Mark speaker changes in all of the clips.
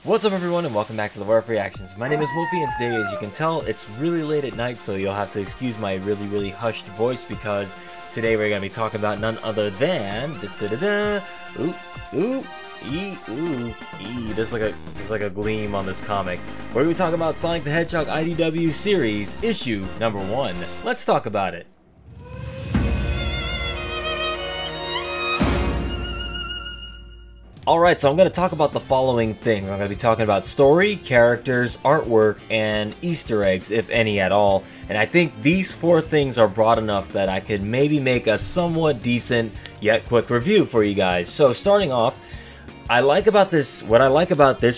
Speaker 1: What's up everyone and welcome back to the Werewoof Reactions. My name is Wolfie and today, as you can tell, it's really late at night, so you'll have to excuse my really hushed voice because today we're going to be talking about none other than there's like a gleam on this comic. We're going to be talking about Sonic the Hedgehog IDW series issue number 1. Let's talk about it. Alright, so I'm going to talk about the following things. I'm going to be talking about story, characters, artwork, and Easter eggs, if any at all. And I think these 4 things are broad enough that I could maybe make a somewhat decent, yet quick review for you guys. So starting off, what I like about this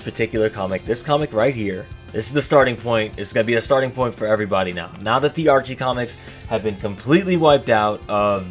Speaker 1: particular comic, this comic right here, this is the starting point. It's going to be the starting point for everybody now. Now that the Archie comics have been completely wiped out of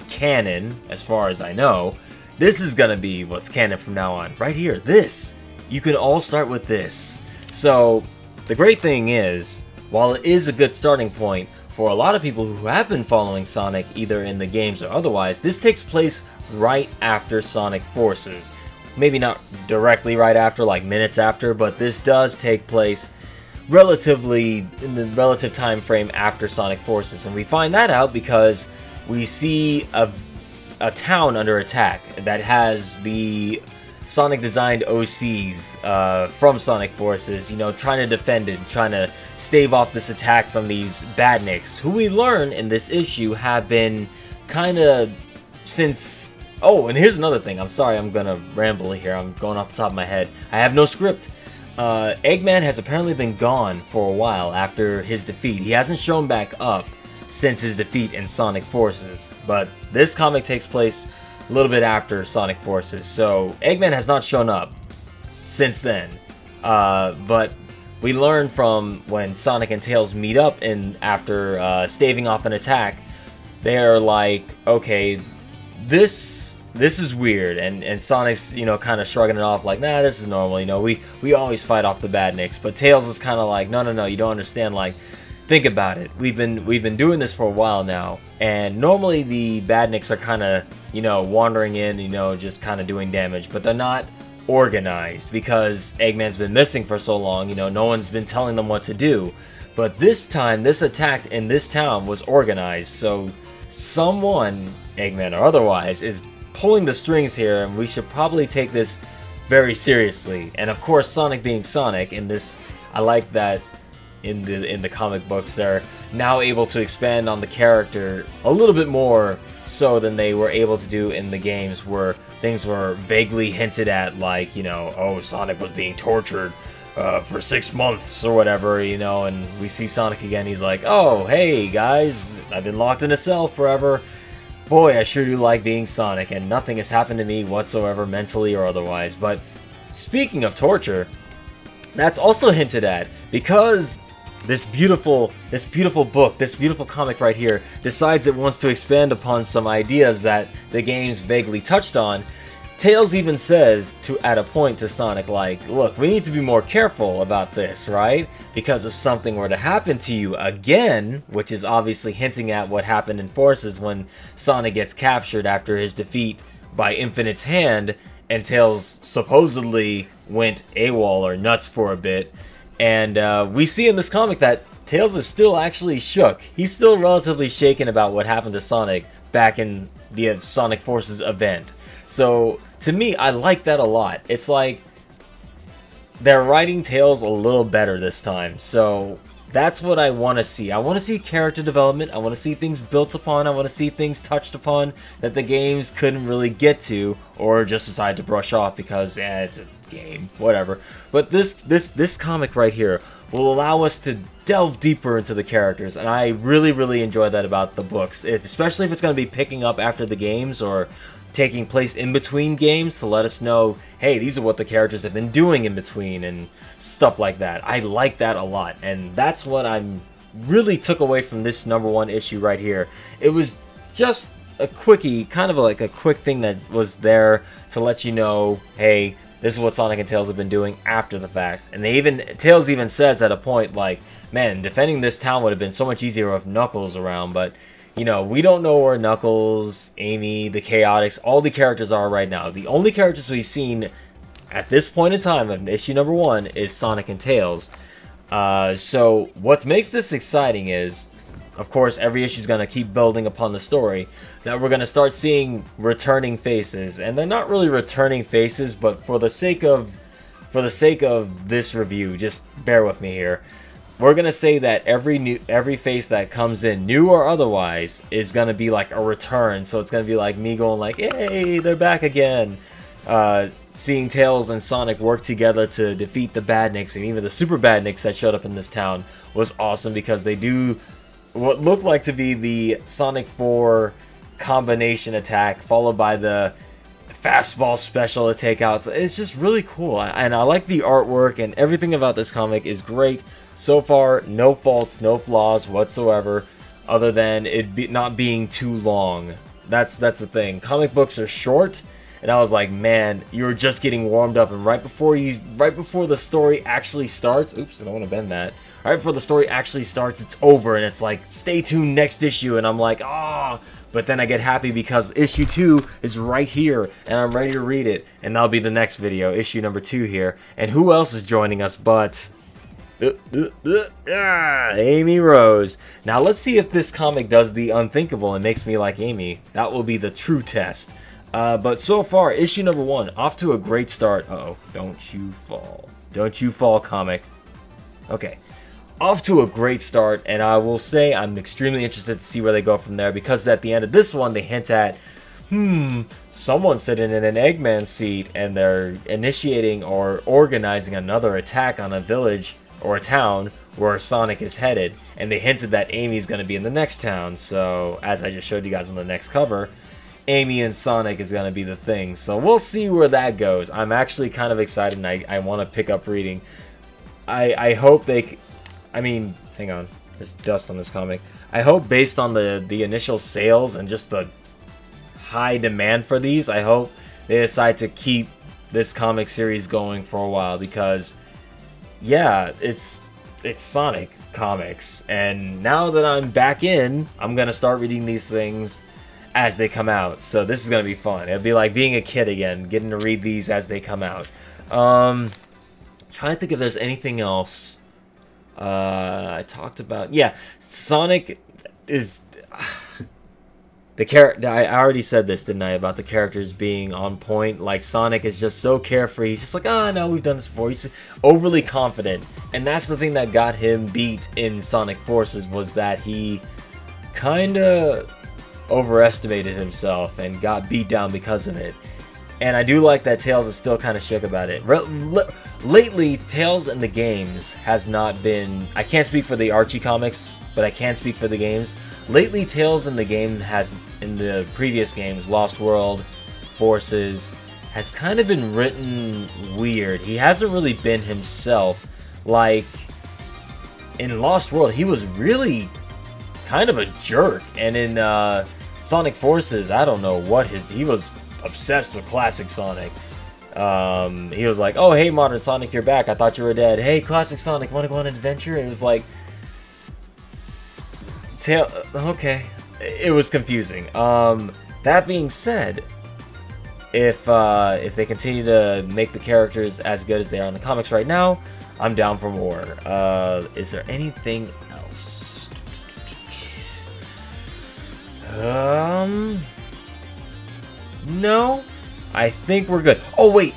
Speaker 1: canon, as far as I know, this is gonna be what's canon from now on. Right here, this. You can all start with this. So, the great thing is, while it is a good starting point, for a lot of people who have been following Sonic, either in the games or otherwise, this takes place right after Sonic Forces. Maybe not directly right after, like minutes after, but this does take place relatively, in the relative time frame after Sonic Forces. And we find that out because we see a town under attack that has the Sonic designed OCs from Sonic Forces, you know, trying to defend it, trying to stave off this attack from these badniks, who we learn in this issue have been kind of since... Oh, and here's another thing. I'm sorry, I'm gonna ramble here. I'm going off the top of my head. I have no script. Eggman has apparently been gone for a while after his defeat. He hasn't shown back up since his defeat in Sonic Forces, but this comic takes place a little bit after Sonic Forces, so Eggman has not shown up since then. But we learn from when Sonic and Tails meet up and after staving off an attack, they're like, okay, this is weird, and Sonic's, you know, kind of shrugging it off like, nah, this is normal, you know, we always fight off the badniks. But Tails is kind of like, no, you don't understand, like, think about it. We've been doing this for a while now, and normally the badniks are kind of, you know, wandering in, you know, just kind of doing damage, but they're not organized because Eggman's been missing for so long. You know, no one's been telling them what to do. But this time, this attack in this town was organized, so someone, Eggman or otherwise, is pulling the strings here, and we should probably take this very seriously. And of course, Sonic being Sonic, in this, I like that in the comic books, they're now able to expand on the character a little bit more so than they were able to do in the games, where things were vaguely hinted at, like, you know, oh, Sonic was being tortured for 6 months or whatever, you know, and we see Sonic again, he's like, oh, hey guys, I've been locked in a cell forever. Boy, I sure do like being Sonic, and nothing has happened to me whatsoever, mentally or otherwise. But speaking of torture, that's also hinted at, because this beautiful book, this beautiful comic right here, decides it wants to expand upon some ideas that the games vaguely touched on. Tails even says at a point to Sonic, like, look, we need to be more careful about this, right? Because if something were to happen to you again, which is obviously hinting at what happened in Forces when Sonic gets captured after his defeat by Infinite's hand, and Tails supposedly went AWOL or nuts for a bit. And we see in this comic that Tails is still actually shook. He's still relatively shaken about what happened to Sonic back in the Sonic Forces event. So, to me, I like that a lot. It's like they're writing Tails a little better this time. So, that's what I want to see. I want to see character development. I want to see things built upon. I want to see things touched upon that the games couldn't really get to, or just decide to brush off because, it's a game, whatever. But this comic right here will allow us to delve deeper into the characters, and I really enjoy that about the books, especially if it's going to be picking up after the games or taking place in between games, to let us know, hey, these are what the characters have been doing in between and stuff like that. I like that a lot, and that's what I'm really took away from this #1 issue right here. It was just a quickie, kind of like a quick thing that was there to let you know, hey, this is what Sonic and Tails have been doing after the fact. And Tails even says at a point, like, man, defending this town would have been so much easier with Knuckles around, but you know, we don't know where Knuckles, Amy, the Chaotix, all the characters are right now. The only characters we've seen at this point in time of issue number 1 is Sonic and Tails. So what makes this exciting is, of course, every issue is going to keep building upon the story, that we're going to start seeing returning faces. And they're not really returning faces, but for the sake of this review, just bear with me here. We're going to say that every face that comes in, new or otherwise, is going to be like a return. So it's going to be like me going like, hey, they're back again. Seeing Tails and Sonic work together to defeat the Badniks and even the Super Badniks that showed up in this town was awesome, because they do what looked like to be the Sonic 4 combination attack followed by the fastball special to take out. So it's just really cool, and I like the artwork, and everything about this comic is great. So far, no faults, no flaws whatsoever, other than it not being too long. That's the thing. Comic books are short. And I was like, man, you're just getting warmed up, and right before the story actually starts, oops, I don't want to bend that. Right before the story actually starts, it's over, and it's like, stay tuned next issue, and I'm like, ah. But then I get happy because issue 2 is right here, and I'm ready to read it, and that'll be the next video, issue number 2 here. And who else is joining us but Amy Rose. Now let's see if this comic does the unthinkable and makes me like Amy. That will be the true test. But so far, issue number 1, off to a great start. Uh-oh, don't you fall. Don't you fall, comic. Okay, off to a great start, and I will say I'm extremely interested to see where they go from there, because at the end of this one, they hint at, someone's sitting in an Eggman seat, and they're initiating or organizing another attack on a village or a town where Sonic is headed. And they hinted that Amy's going to be in the next town, so as I just showed you guys on the next cover, Amy and Sonic is going to be the thing. So we'll see where that goes. I'm actually kind of excited, and I want to pick up reading. I hope they... I mean, hang on. There's dust on this comic. I hope based on the initial sales and just the high demand for these, I hope they decide to keep this comic series going for a while, because, yeah, it's Sonic comics. And now that I'm back in, I'm going to start reading these things as they come out, so this is gonna be fun. It'll be like being a kid again, getting to read these as they come out. Trying to think if there's anything else I talked about. Yeah, Sonic is the character. I already said this, didn't I, about the characters being on point. Like, Sonic is just so carefree. He's just like, ah, no, we've done this before. He's overly confident, and that's the thing that got him beat in Sonic Forces, was that he kinda overestimated himself and got beat down because of it. And I do like that Tails is still kind of shook about it. Lately, Tails in the games has not been... I can't speak for the Archie comics, but I can speak for the games. Lately, Tails in the game has, in the previous games, Lost World, Forces, has kind of been written weird. He hasn't really been himself. Like, in Lost World, he was really kind of a jerk, and in Sonic Forces, I don't know what he was obsessed with classic Sonic. He was like, oh, hey, Modern Sonic, you're back, I thought you were dead. Hey, classic Sonic, want to go on an adventure? And it was like, okay, it was confusing. That being said, if they continue to make the characters as good as they are in the comics right now, I'm down for more. Is there anything else? No, I think we're good. Oh wait,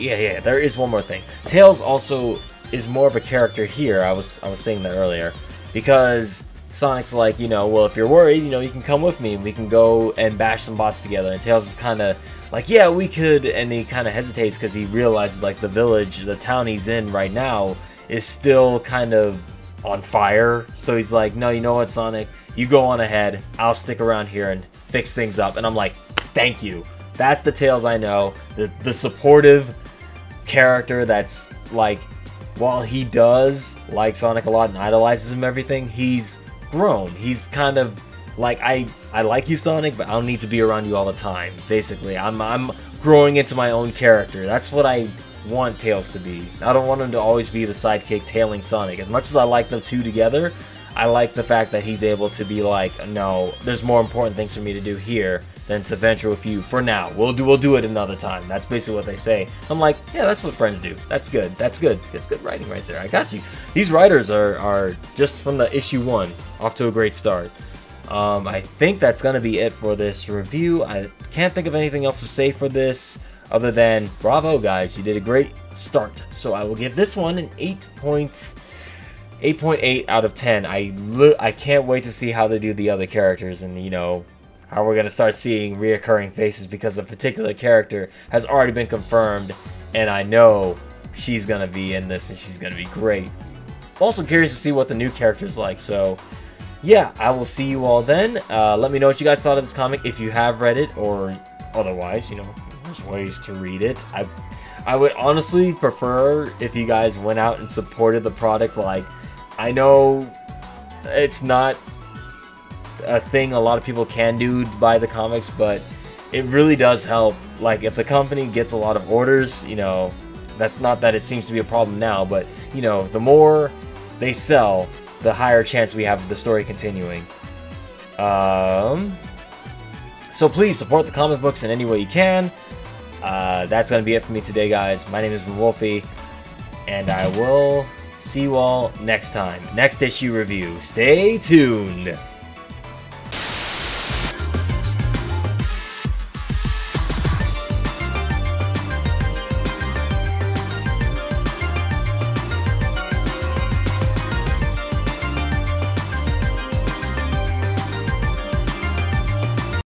Speaker 1: yeah, there is one more thing. Tails also is more of a character here. I was saying that earlier, because Sonic's like, you know, well, if you're worried, you know, you can come with me and we can go and bash some bots together. And Tails is kind of like, yeah, we could, and he kind of hesitates because he realizes, like, the town he's in right now is still kind of on fire. So he's like, no, you know what, Sonic? You go on ahead, I'll stick around here and fix things up. And I'm like, thank you. That's the Tails I know. The supportive character that's, like, while he does like Sonic a lot and idolizes him and everything, he's grown. He's kind of like, I like you, Sonic, but I don't need to be around you all the time. Basically, I'm growing into my own character. That's what I want Tails to be. I don't want him to always be the sidekick tailing Sonic. As much as I like the two together, I like the fact that he's able to be like, no, there's more important things for me to do here than to venture with you for now. We'll do it another time. That's basically what they say. I'm like, yeah, that's what friends do. That's good. That's good. That's good writing right there. I got you. These writers are just from the issue 1 off to a great start. I think that's gonna be it for this review. I can't think of anything else to say for this other than bravo, guys. You did a great start. So I will give this one an 8.8 out of 10. I can't wait to see how they do the other characters, and you know, how we're gonna start seeing reoccurring faces, because a particular character has already been confirmed, and I know she's gonna be in this and she's gonna be great. Also curious to see what the new character's like. So yeah, I will see you all then. Let me know what you guys thought of this comic, if you have read it, or otherwise, you know, there's ways to read it. I would honestly prefer if you guys went out and supported the product. Like, I know it's not a thing a lot of people can do to buy the comics, but it really does help. Like, if the company gets a lot of orders, you know, that's not that it seems to be a problem now, but you know, the more they sell, the higher chance we have of the story continuing. So please support the comic books in any way you can. That's gonna be it for me today, guys. My name is Wolfie, and I will see you all next time. Next issue review. Stay tuned.